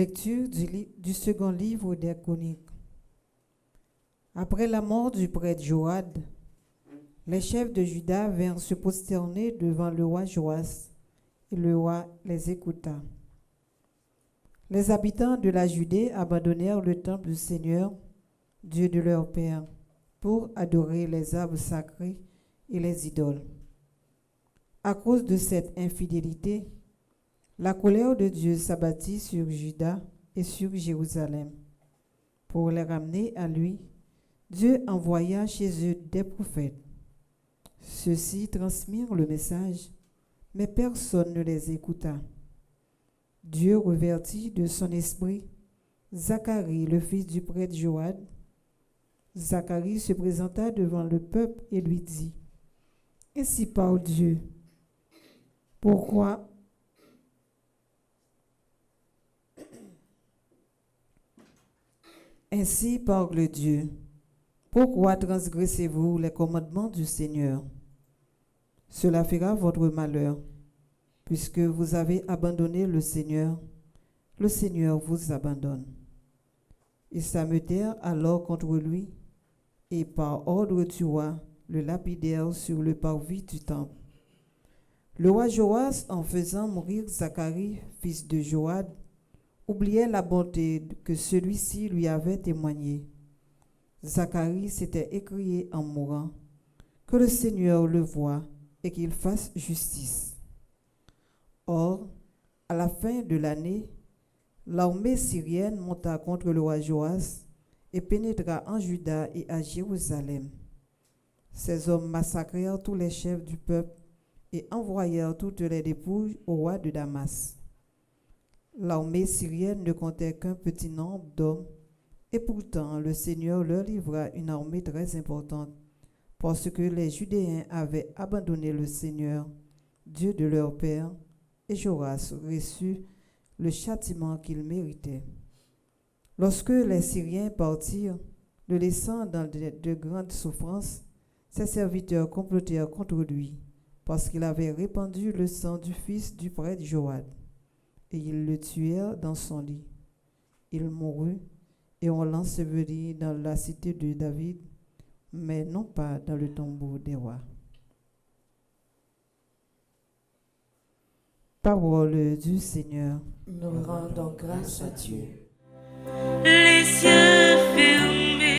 Lecture du second livre des Chroniques. Après la mort du prêtre Joad, les chefs de Juda vinrent se prosterner devant le roi Joas, et le roi les écouta. Les habitants de la Judée abandonnèrent le temple du Seigneur, Dieu de leur père, pour adorer les arbres sacrés et les idoles. À cause de cette infidélité, la colère de Dieu s'abattit sur Juda et sur Jérusalem. Pour les ramener à lui, Dieu envoya chez eux des prophètes. Ceux-ci transmirent le message, mais personne ne les écouta. Dieu revêtit de son esprit Zacharie, le fils du prêtre Joad. Zacharie se présenta devant le peuple et lui dit: Ainsi parle Dieu. Pourquoi Ainsi parle Dieu. Pourquoi transgressez-vous les commandements du Seigneur? Cela fera votre malheur, puisque vous avez abandonné le Seigneur vous abandonne. Ils s'ameutèrent alors contre lui, et par ordre du roi, le lapidèrent sur le parvis du temple. Le roi Joas, en faisant mourir Zacharie, fils de Joad, oubliait la bonté que celui-ci lui avait témoignée. Zacharie s'était écrié en mourant: que le Seigneur le voie et qu'il fasse justice. Or, à la fin de l'année, l'armée syrienne monta contre le roi Joas et pénétra en Juda et à Jérusalem. Ces hommes massacrèrent tous les chefs du peuple et envoyèrent toutes les dépouilles au roi de Damas. L'armée syrienne ne comptait qu'un petit nombre d'hommes, et pourtant le Seigneur leur livra une armée très importante, parce que les Judéens avaient abandonné le Seigneur, Dieu de leur père, et Joas reçut le châtiment qu'il méritait. Lorsque les Syriens partirent, le laissant dans de grandes souffrances, ses serviteurs complotèrent contre lui, parce qu'il avait répandu le sang du fils du prêtre Joad. Et ils le tuèrent dans son lit. Il mourut, et on l'ensevelit dans la cité de David, mais non pas dans le tombeau des rois. Parole du Seigneur. Nous rendons grâce à Dieu. Les cieux furent